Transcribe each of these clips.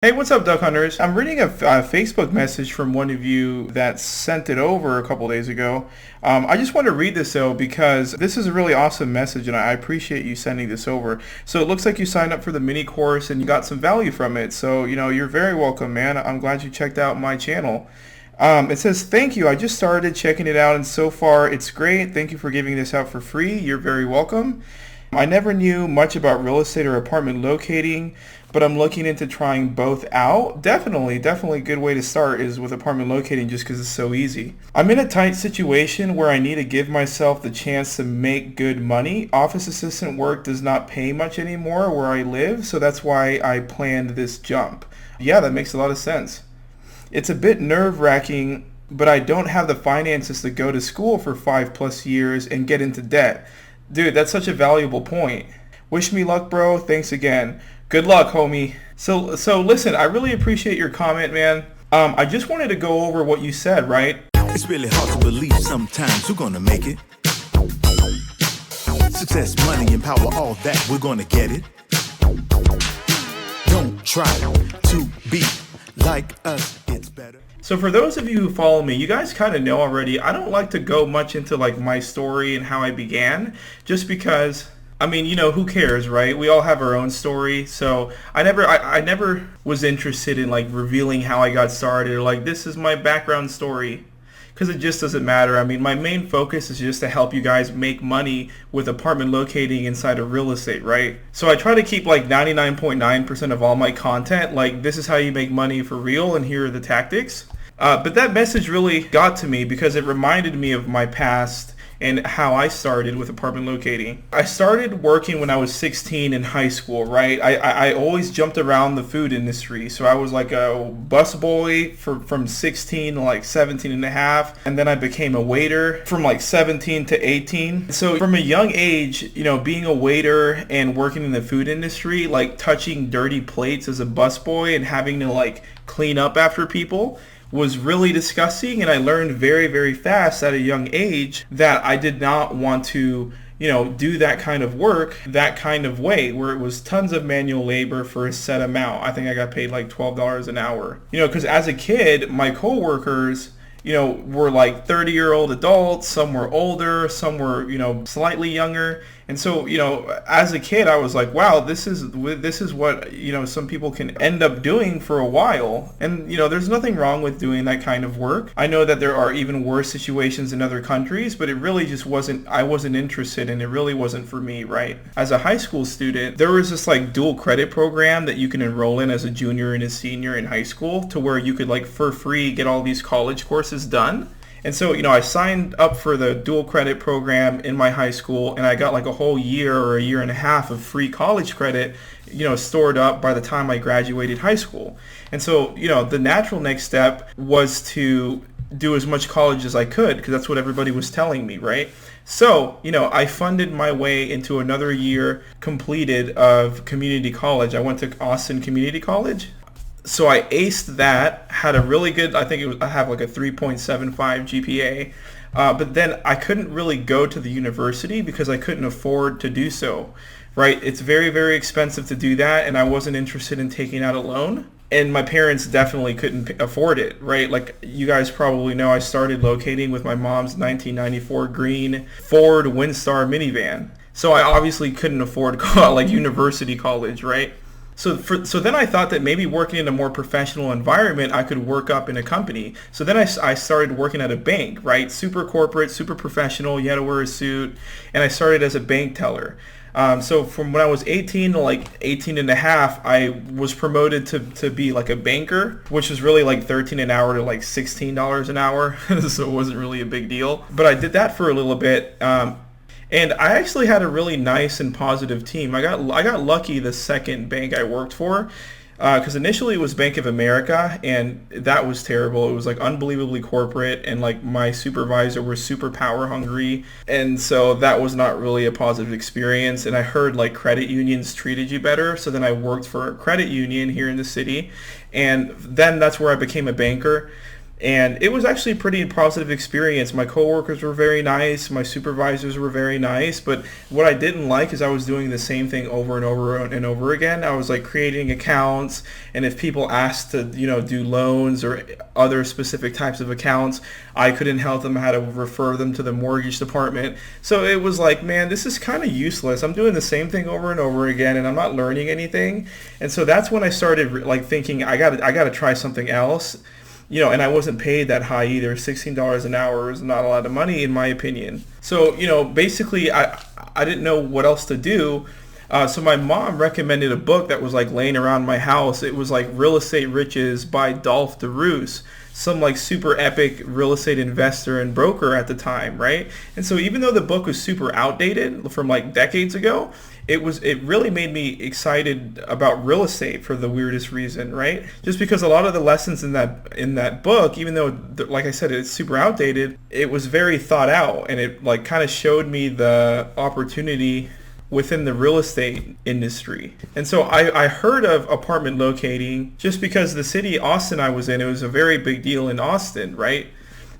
Hey, what's up, Duck Hunters? I'm reading a Facebook message from one of you that sent it over a couple days ago. I just want to read this though because this is a really awesome message and I appreciate you sending this over. So it looks like you signed up for the mini course and you got some value from it. So, you're very welcome, man. I'm glad you checked out my channel. It says, thank you. I just started checking it out and so far it's great. Thank you for giving this out for free. You're very welcome. I never knew much about real estate or apartment locating, but I'm looking into trying both out. Definitely a good way to start is with apartment locating just because it's so easy. I'm in a tight situation where I need to give myself the chance to make good money. Office assistant work does not pay much anymore where I live, so that's why I planned this jump. Yeah, that makes a lot of sense. It's a bit nerve-wracking, but I don't have the finances to go to school for 5+ years and get into debt. Dude, that's such a valuable point. Wish me luck, bro. Thanks again. Good luck, homie. So listen, I really appreciate your comment, man. I just wanted to go over what you said, right? It's really hard to believe sometimes we're gonna make it. Success, money, and power, all that, we're gonna get it. Don't try to be like us, it's better. So for those of you who follow me, you guys kind of know already, I don't like to go much into like my story and how I began, just because, who cares, right? We all have our own story. So I never was interested in like revealing how I got started or like, this is my background story. Because it just doesn't matter. My main focus is just to help you guys make money with apartment locating inside of real estate, right? So I try to keep like 99.9% of all my content, like this is how you make money for real and here are the tactics. But that message really got to me because it reminded me of my past and how I started with apartment locating. I started working when I was 16 in high school, right? I always jumped around the food industry. So I was like a busboy from 16 to like 17 and a half. And then I became a waiter from like 17 to 18. So from a young age, being a waiter and working in the food industry, like touching dirty plates as a busboy and having to like clean up after people was really disgusting, and I learned very, very fast at a young age that I did not want to, do that kind of work that kind of way where it was tons of manual labor for a set amount. I think I got paid like $12 an hour. Because as a kid, my coworkers, were like 30-year-old adults, some were older, some were, slightly younger. And so, as a kid, I was like, wow, this is what, some people can end up doing for a while. And, there's nothing wrong with doing that kind of work. I know that there are even worse situations in other countries, but it really just I wasn't interested and it really wasn't for me, right? As a high school student, there was this like dual credit program that you can enroll in as a junior and a senior in high school to where you could like for free get all these college courses done. And so, I signed up for the dual credit program in my high school and I got like a whole year or a year and a half of free college credit, stored up by the time I graduated high school. And so, the natural next step was to do as much college as I could because that's what everybody was telling me, right? So, I funded my way into another year completed of community college. I went to Austin Community College. So I aced that, had a really good, I have like a 3.75 GPA, but then I couldn't really go to the university because I couldn't afford to do so, right? It's very, very expensive to do that, and I wasn't interested in taking out a loan, and my parents definitely couldn't afford it, right? Like you guys probably know, I started locating with my mom's 1994 green Ford Windstar minivan, so I obviously couldn't afford like university college, right? So then I thought that maybe working in a more professional environment, I could work up in a company. So then I started working at a bank, right? Super corporate, super professional. You had to wear a suit. And I started as a bank teller. So from when I was 18 to like 18 and a half, I was promoted to be like a banker, which was really like 13 an hour to like $16 an hour. So it wasn't really a big deal. But I did that for a little bit. And I actually had a really nice and positive team. I got lucky the second bank I worked for because initially it was Bank of America and that was terrible. It was like unbelievably corporate and like my supervisor was super power hungry. And so that was not really a positive experience. And I heard like credit unions treated you better. So then I worked for a credit union here in the city. And then that's where I became a banker. And it was actually a pretty positive experience. My coworkers were very nice. My supervisors were very nice. But what I didn't like is I was doing the same thing over and over and over again. I was like creating accounts. And if people asked to, do loans or other specific types of accounts, I couldn't help them how to refer them to the mortgage department. So it was like, man, this is kind of useless. I'm doing the same thing over and over again and I'm not learning anything. And so that's when I started like thinking I got to try something else. And I wasn't paid that high either. $16 an hour is not a lot of money in my opinion. So, basically I didn't know what else to do. So my mom recommended a book that was like laying around my house. It was like Real Estate Riches by Dolph DeRoos, some like super epic real estate investor and broker at the time, right? And so even though the book was super outdated from like decades ago, it really made me excited about real estate for the weirdest reason, right? Just because a lot of the lessons in that book, even though like I said it's super outdated, it was very thought out and it like kind of showed me the opportunity within the real estate industry. And so I heard of apartment locating just because the city Austin I was in, it was a very big deal in Austin, right?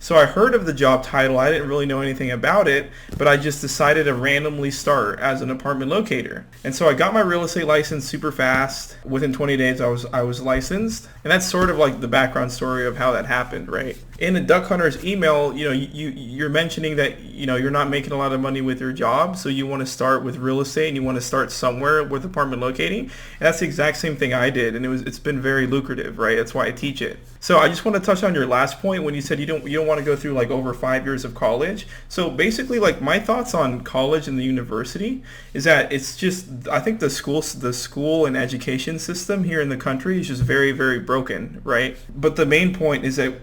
So I heard of the job title. I didn't really know anything about it, but I just decided to randomly start as an apartment locator. And so I got my real estate license super fast. Within 20 days, I was licensed. And that's sort of like the background story of how that happened, right? In the Duck Hunter's email, you're mentioning that, you're not making a lot of money with your job. So you want to start with real estate and you want to start somewhere with apartment locating. And that's the exact same thing I did. And it's been very lucrative, right? That's why I teach it. So I just want to touch on your last point when you said you don't want to go through like over 5 years of college. So basically like my thoughts on college and the university is that it's just, I think the school and education system here in the country is just very, very broken, right? But the main point is that,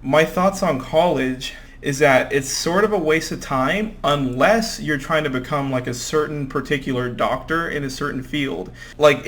my thoughts on college is that it's sort of a waste of time unless you're trying to become like a certain particular doctor in a certain field. Like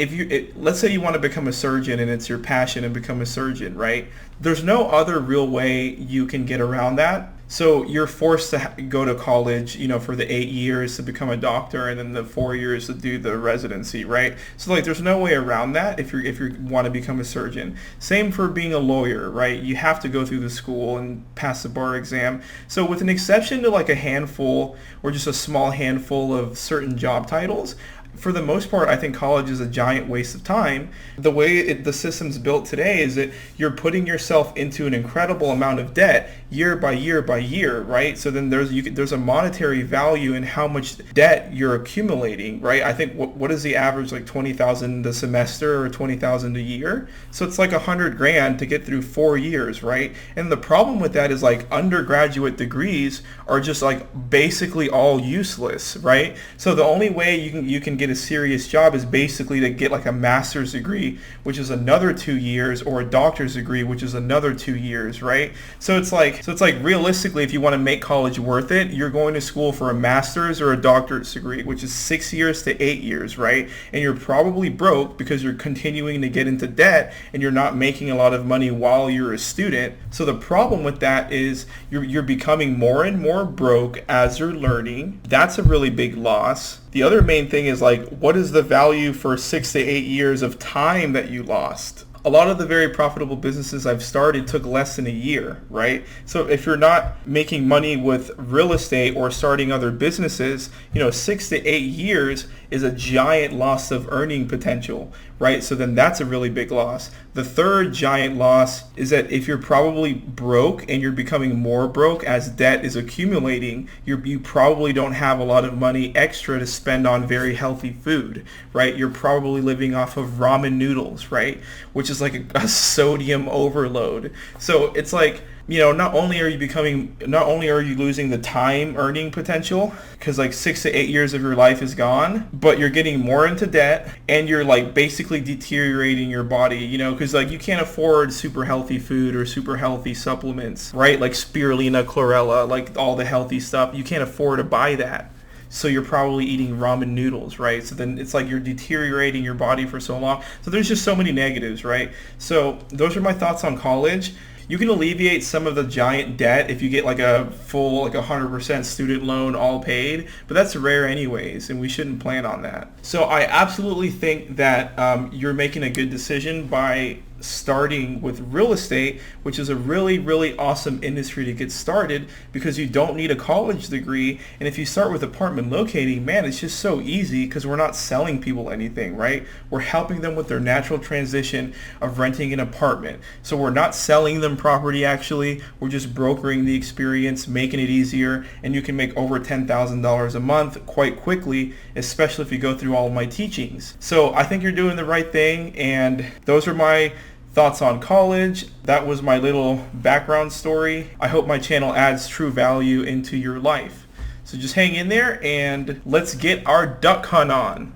let's say you want to become a surgeon and it's your passion and become a surgeon, right? There's no other real way you can get around that. So you're forced to go to college, for the 8 years to become a doctor and then the 4 years to do the residency, right? So like there's no way around that if you want to become a surgeon. Same for being a lawyer, right? You have to go through the school and pass the bar exam. So with an exception to like a handful or just a small handful of certain job titles, for the most part, I think college is a giant waste of time. The way the system's built today is that you're putting yourself into an incredible amount of debt year by year by year, right? So then there's a monetary value in how much debt you're accumulating, right? I think what is the average, like $20,000 a semester or $20,000 a year? So it's like $100,000 to get through 4 years, right? And the problem with that is like undergraduate degrees are just like basically all useless, right? So the only way you can get a serious job is basically to get like a master's degree, which is another 2 years, or a doctor's degree, which is another 2 years, right? So it's like realistically, if you want to make college worth it, you're going to school for a master's or a doctorate degree, which is 6 years to 8 years, right? And you're probably broke because you're continuing to get into debt and you're not making a lot of money while you're a student. So the problem with that is you're becoming more and more broke as you're learning. That's a really big loss. The other main thing is like, what is the value for 6 to 8 years of time that you lost? A lot of the very profitable businesses I've started took less than a year, right? So if you're not making money with real estate or starting other businesses, 6 to 8 years is a giant loss of earning potential, right? So then that's a really big loss. The third giant loss is that if you're probably broke and you're becoming more broke as debt is accumulating, you probably don't have a lot of money extra to spend on very healthy food, right? You're probably living off of ramen noodles, right? Which is like a sodium overload. So it's like, not only are you losing the time earning potential, because like 6 to 8 years of your life is gone, but you're getting more into debt and you're like basically deteriorating your body, because like you can't afford super healthy food or super healthy supplements, right? Like spirulina, chlorella, like all the healthy stuff. You can't afford to buy that. So you're probably eating ramen noodles, right? So then it's like you're deteriorating your body for so long. So there's just so many negatives, right? So those are my thoughts on college. You can alleviate some of the giant debt if you get like a full, like 100% student loan all paid, but that's rare anyways, and we shouldn't plan on that. So I absolutely think that you're making a good decision by starting with real estate, which is a really, really awesome industry to get started because you don't need a college degree. And if you start with apartment locating, man, it's just so easy because we're not selling people anything, right? We're helping them with their natural transition of renting an apartment. So we're not selling them property actually. We're just brokering the experience, making it easier, and you can make over $10,000 a month quite quickly, especially if you go through all of my teachings. So I think you're doing the right thing, and those are my thoughts on college. That was my little background story. I hope my channel adds true value into your life. So just hang in there and let's get our duck hunt on.